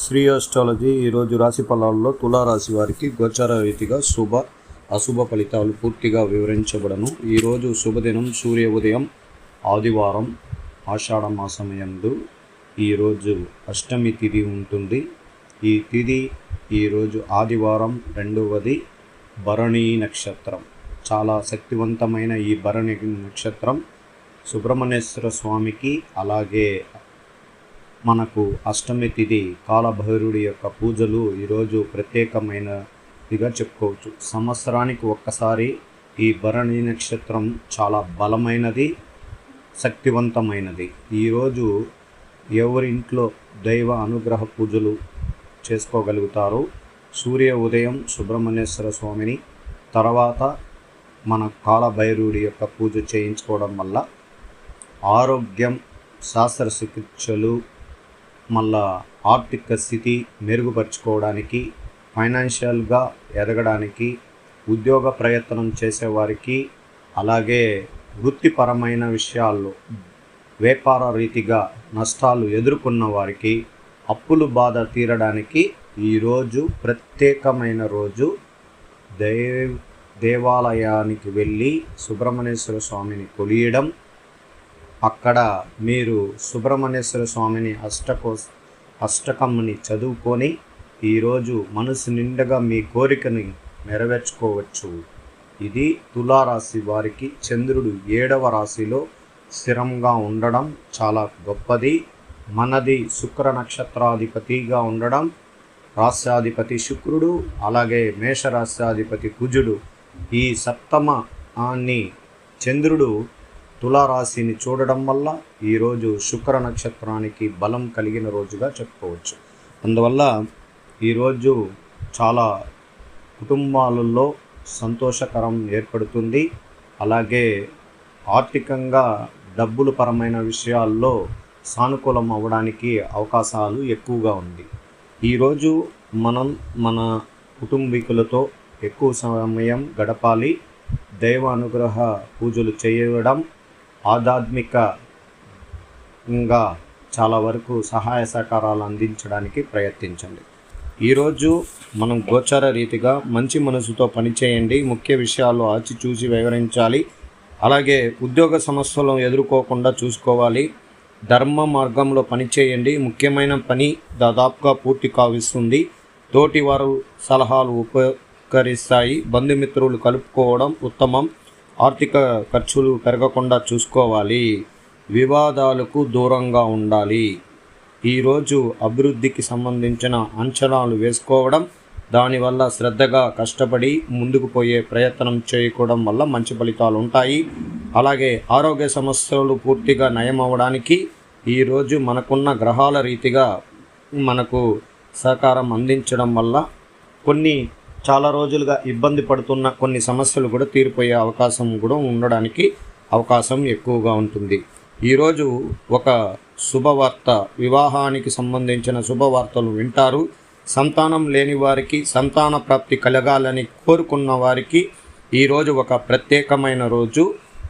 Shri astrology ఈరోజు రాశి ఫలాల్లో తులారాశి వారికి గోచార రీతిగా శుభ అశుభ ఫలితాలు పూర్తిగా వివరించబడను. ఈరోజు శుభదినం సూర్య ఉదయం ఆదివారం ఆషాఢ మాసమయందు ఈరోజు అష్టమి తిథి ఉంటుంది. ఈ తిథి ఈరోజు ఆదివారం రెండవది భరణి నక్షత్రం. చాలా శక్తివంతమైన ఈ భరణి నక్షత్రం సుబ్రహ్మణ్యేశ్వర స్వామికి అలాగే మనకు అష్టమి తిథి కాలభైరుడి యొక్క పూజలు ఈరోజు ప్రత్యేకమైనదిగా చెప్పుకోవచ్చు. సంవత్సరానికి ఒక్కసారి ఈ భరణి నక్షత్రం చాలా బలమైనది, శక్తివంతమైనది. ఈరోజు ఎవరింట్లో దైవ అనుగ్రహ పూజలు చేసుకోగలుగుతారో సూర్య ఉదయం సుబ్రహ్మణ్యేశ్వర స్వామిని, తర్వాత మన కాలభైరుడి యొక్క పూజ చేయించుకోవడం వల్ల ఆరోగ్యం, శస్త్రచికిత్సలు, మళ్ళా ఆర్థిక స్థితి మెరుగుపరుచుకోవడానికి, ఫైనాన్షియల్గా ఎదగడానికి, ఉద్యోగ ప్రయత్నం చేసేవారికి, అలాగే వృత్తిపరమైన విషయాల్లో వ్యాపార రీతిగా నష్టాలు ఎదుర్కొన్న వారికి, అప్పులు బాధ తీరడానికి ఈరోజు ప్రత్యేకమైన రోజు. దేవాలయానికి వెళ్ళి సుబ్రహ్మణ్యేశ్వర స్వామిని కొలియడం, అక్కడ మీరు సుబ్రహ్మణ్యేశ్వర స్వామిని అష్టకముని చదువుకొని ఈరోజు మనసు నిండగా మీ కోరికని నెరవేర్చుకోవచ్చు. ఇది తులారాశి వారికి చంద్రుడు 7వ రాశిలో స్థిరంగా ఉండడం చాలా గొప్పది. మనది శుక్ర నక్షత్రాధిపతిగా ఉండడం, రాశ్యాధిపతి శుక్రుడు, అలాగే మేషరాశ్యాధిపతి కుజుడు, ఈ సప్తమాన్ని చంద్రుడు తులారాశిని చూడడం వల్ల ఈరోజు శుక్ర నక్షత్రానికి బలం కలిగిన రోజుగా చెప్పుకోవచ్చు. అందువల్ల ఈరోజు చాలా కుటుంబాలలో సంతోషకరం ఏర్పడుతుంది. అలాగే ఆర్థికంగా డబ్బుల పరమైన విషయాల్లో సానుకూలం అవ్వడానికి అవకాశాలు ఎక్కువగా ఉంది. ఈరోజు మనం మన కుటుంబీకులతో ఎక్కువ సమయం గడపాలి. దైవ అనుగ్రహ పూజలు చేయడం, ఆధ్యాత్మికంగా చాలా వరకు సహాయ సహకారాలు అందించడానికి ప్రయత్నించండి. ఈరోజు మనం గోచార రీతిగా మంచి మనసుతో పనిచేయండి. ముఖ్య విషయాలు ఆచిచూసి వివరించాలి. అలాగే ఉద్యోగ సమస్యలను ఎదుర్కోకుండా చూసుకోవాలి. ధర్మ మార్గంలో పనిచేయండి. ముఖ్యమైన పని దాదాపుగా పూర్తి కావిస్తుంది. తోటి వారు సలహాలు ఉపకరిస్తాయి. బంధుమిత్రులు కలుపుకోవడం ఉత్తమం. ఆర్థిక ఖర్చులు పెరగకుండా చూసుకోవాలి. వివాదాలకు దూరంగా ఉండాలి. ఈరోజు అభివృద్ధికి సంబంధించిన అంచనాలు వేసుకోవడం, దానివల్ల శ్రద్ధగా కష్టపడి ముందుకు పోయే ప్రయత్నం చేయడం వల్ల మంచి ఫలితాలు ఉంటాయి. అలాగే ఆరోగ్య సమస్యలు పూర్తిగా నయం అవ్వడానికి ఈరోజు మనకున్న గ్రహాల రీతిగా మనకు సహకారం అందించడం వల్ల చాలా రోజులుగా ఇబ్బంది పడుతున్న కొన్ని సమస్యలు కూడా తీరిపోయే అవకాశం కూడా ఉండడానికి అవకాశం ఎక్కువగా ఉంటుంది. ఈరోజు ఒక శుభవార్త, వివాహానికి సంబంధించిన శుభవార్తలు వింటారు. సంతానం లేని వారికి సంతాన ప్రాప్తి కలగాలని కోరుకున్న వారికి ఈరోజు ఒక ప్రత్యేకమైన రోజు.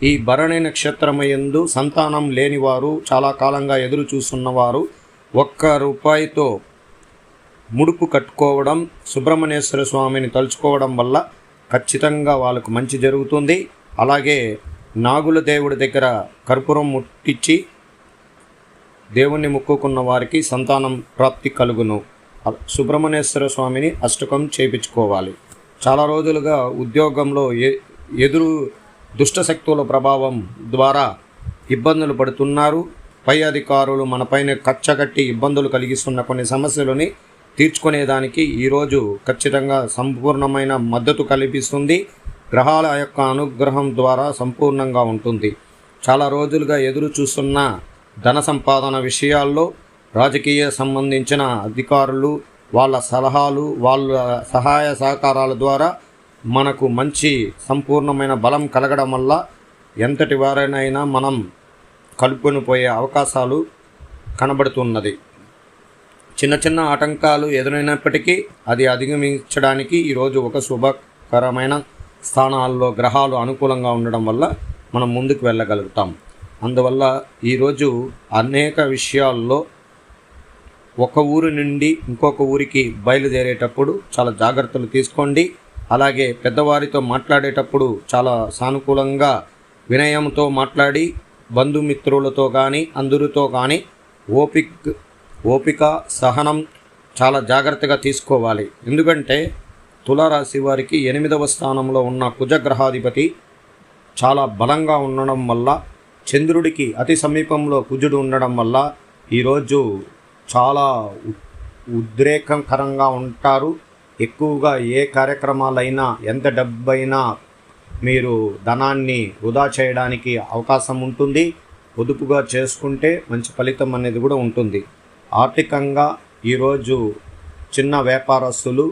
ఈ భరణి నక్షత్రమయందు సంతానం లేనివారు, చాలా కాలంగా ఎదురు చూస్తున్నవారు ₹1 ముడుపు కట్టుకోవడం, సుబ్రహ్మణ్యేశ్వర స్వామిని తలుచుకోవడం వల్ల ఖచ్చితంగా వాళ్ళకు మంచి జరుగుతుంది. అలాగే నాగుల దేవుడి దగ్గర కర్పూరం ముట్టించి దేవుణ్ణి మొక్కుకున్న వారికి సంతానం ప్రాప్తి కలుగును. సుబ్రహ్మణ్యేశ్వర స్వామిని అష్టకం చేయించుకోవాలి. చాలా రోజులుగా ఉద్యోగంలో దుష్టశక్తుల ప్రభావం ద్వారా ఇబ్బందులు పడుతున్నారు. పై అధికారులు మనపైన కచ్చగట్టి ఇబ్బందులు కలిగిస్తున్న కొన్ని సమస్యలని తీర్చుకునేదానికి ఈరోజు ఖచ్చితంగా సంపూర్ణమైన మద్దతు కల్పిస్తుంది. గ్రహాల యొక్క అనుగ్రహం ద్వారా సంపూర్ణంగా ఉంటుంది. చాలా రోజులుగా ఎదురు చూస్తున్న ధన సంపాదన విషయాల్లో రాజకీయ సంబంధించిన అధికారులు, వాళ్ళ సలహాలు, వాళ్ళ సహాయ సహకారాల ద్వారా మనకు మంచి సంపూర్ణమైన బలం కలగడం వల్ల ఎంతటి వారైనా మనం కలుపుకొని పోయే అవకాశాలు కనబడుతున్నది. చిన్న చిన్న ఆటంకాలు ఎదురైనప్పటికీ అది అధిగమించడానికి ఈరోజు ఒక శుభకరమైన స్థానాల్లో గ్రహాలు అనుకూలంగా ఉండడం వల్ల మనం ముందుకు వెళ్ళగలుగుతాం. అందువల్ల ఈరోజు అనేక విషయాల్లో ఒక ఊరి నుండి ఇంకొక ఊరికి బయలుదేరేటప్పుడు చాలా జాగ్రత్తలు తీసుకోండి. అలాగే పెద్దవారితో మాట్లాడేటప్పుడు చాలా సానుకూలంగా వినయంతో మాట్లాడి బంధుమిత్రులతో కానీ అందరితో కానీ ఓపిక సహనం చాలా జాగ్రత్తగా తీసుకోవాలి. ఎందుకంటే తులారాశి వారికి 8వ స్థానంలో ఉన్న కుజగ్రహాధిపతి చాలా బలంగా ఉండడం వల్ల, చంద్రుడికి అతి సమీపంలో కుజుడు ఉండడం వల్ల ఈరోజు చాలా ఉద్రేకకరంగా ఉంటారు. ఎక్కువగా ఏ కార్యక్రమాలైనా ఎంత డబ్బైనా మీరు ధనాన్ని వృధా చేయడానికి అవకాశం ఉంటుంది. పొదుపుగా చేసుకుంటే మంచి ఫలితం అనేది కూడా ఉంటుంది. ఆర్థికంగా ఈరోజు చిన్న వ్యాపారస్తులు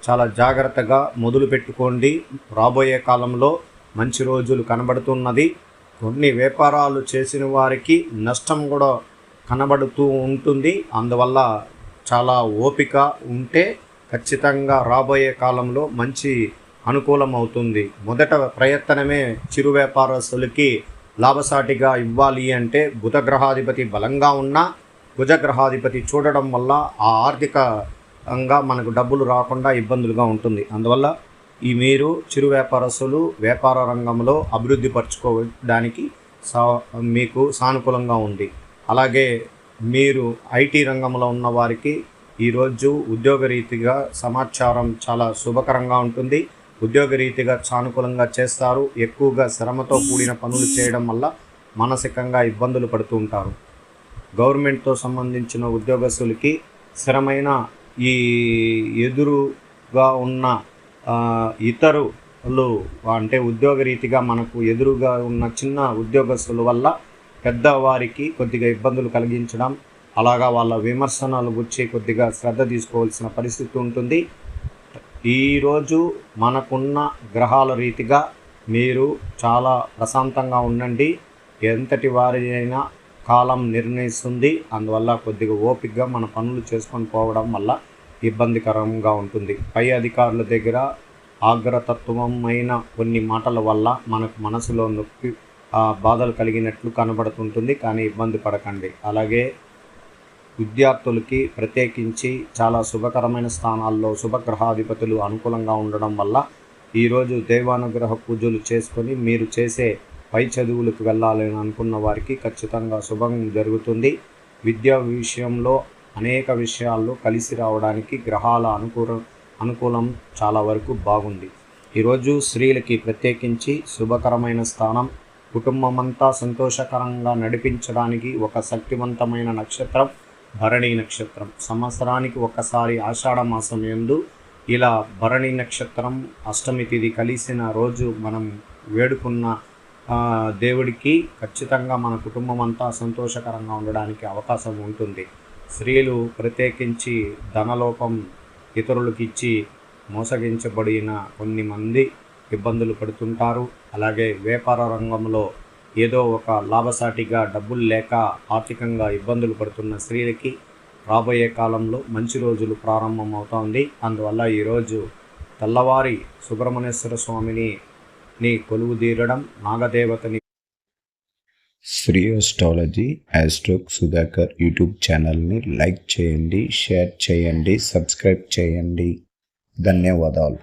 చాలా జాగ్రత్తగా మొదలు పెట్టుకోండి. రాబోయే కాలంలో మంచి రోజులు కనబడుతున్నది. కొన్ని వ్యాపారాలు చేసిన వారికి నష్టం కూడా కనబడుతూ ఉంటుంది. అందువల్ల చాలా ఓపిక ఉంటే ఖచ్చితంగా రాబోయే కాలంలో మంచి అనుకూలం అవుతుంది. మొదట ప్రయత్నమే చిరు వ్యాపారస్తులకి లాభసాటిగా ఇవ్వాలి అంటే బుధగ్రహాధిపతి బలంగా ఉన్న కుజగ్రహాధిపతి చూడడం వల్ల ఆ ఆర్థికంగా మనకు డబ్బులు రాకుండా ఇబ్బందులుగా ఉంటుంది. అందువల్ల మీరు చిరు వ్యాపారస్తులు వ్యాపార రంగంలో అభివృద్ధి పరచుకోవడానికి మీకు సానుకూలంగా ఉంది. అలాగే మీరు ఐటీ రంగంలో ఉన్న వారికి ఈరోజు ఉద్యోగరీతిగా సమాచారం చాలా శుభకరంగా ఉంటుంది. ఉద్యోగరీతిగా సానుకూలంగా చేస్తారు. ఎక్కువగా శ్రమతో కూడిన పనులు చేయడం వల్ల మానసికంగా ఇబ్బందులు పడుతూ ఉంటారు. గవర్నమెంట్తో సంబంధించిన ఉద్యోగస్తులకి స్థిరమైన ఈ ఎదురుగా ఉన్న ఇతరులు అంటే ఉద్యోగరీతిగా మనకు ఎదురుగా ఉన్న చిన్న ఉద్యోగస్తుల వల్ల పెద్దవారికి కొద్దిగా ఇబ్బందులు కలిగించడం, అలాగా వాళ్ళ విమర్శనాలు గురించి కొద్దిగా శ్రద్ధ తీసుకోవాల్సిన పరిస్థితి ఉంటుంది. ఈరోజు మనకున్న గ్రహాల రీతిగా మీరు చాలా ప్రశాంతంగా ఉండండి. ఎంతటి వారి అయినా కాలం నిర్ణయిస్తుంది. అందువల్ల కొద్దిగా ఓపికగా మన పనులు చేసుకొని పోవడం వల్ల ఇబ్బందికరంగా ఉంటుంది. పై అధికారుల దగ్గర ఆగ్రతత్వమైన కొన్ని మాటల వల్ల మనకు మనసులో నొప్పి బాధలు కలిగినట్లు కనబడుతుంటుంది. కానీ ఇబ్బంది పడకండి. అలాగే విద్యార్థులకి ప్రత్యేకించి చాలా శుభకరమైన స్థానాల్లో శుభగ్రహాధిపతులు అనుకూలంగా ఉండడం వల్ల ఈరోజు దైవానుగ్రహ పూజలు చేసుకొని మీరు చేసే పై చదువులకు వెళ్ళాలని అనుకున్న వారికి ఖచ్చితంగా శుభం జరుగుతుంది. విద్యా విషయంలో అనేక విషయాల్లో కలిసి రావడానికి గ్రహాల అనుకూలం చాలా వరకు బాగుంది. ఈరోజు స్త్రీలకి ప్రత్యేకించి శుభకరమైన స్థానం. కుటుంబమంతా సంతోషకరంగా నడిపించడానికి ఒక శక్తివంతమైన నక్షత్రం భరణి నక్షత్రం. సంవత్సరానికి ఒకసారి ఆషాఢ మాసం యందు ఇలా భరణి నక్షత్రం అష్టమి తిథి కలిసిన రోజు మనం వేడుకున్న దేవుడికి ఖచ్చితంగా మన కుటుంబం అంతా సంతోషకరంగా ఉండడానికి అవకాశం ఉంటుంది. స్త్రీలు ప్రత్యేకించి ధనలోపం ఇతరులకు ఇచ్చి మోసగించబడిన కొన్ని మంది ఇబ్బందులు పడుతుంటారు. అలాగే వ్యాపార రంగంలో ఏదో ఒక లాభసాటిగా డబ్బులు లేక ఆర్థికంగా ఇబ్బందులు పడుతున్న స్త్రీలకి రాబోయే కాలంలో మంచి రోజులు ప్రారంభమవుతోంది. అందువల్ల ఈరోజు తెల్లవారి సుబ్రహ్మణ్యేశ్వర స్వామిని కొలువు తీరడం, నాగదేవతని శ్రీ అస్ట్రాలజీ ఆస్ట్రోక్ సుధాకర్ యూట్యూబ్ ఛానల్ని లైక్ చేయండి, షేర్ చేయండి, సబ్స్క్రైబ్ చేయండి. ధన్యవాదాలు.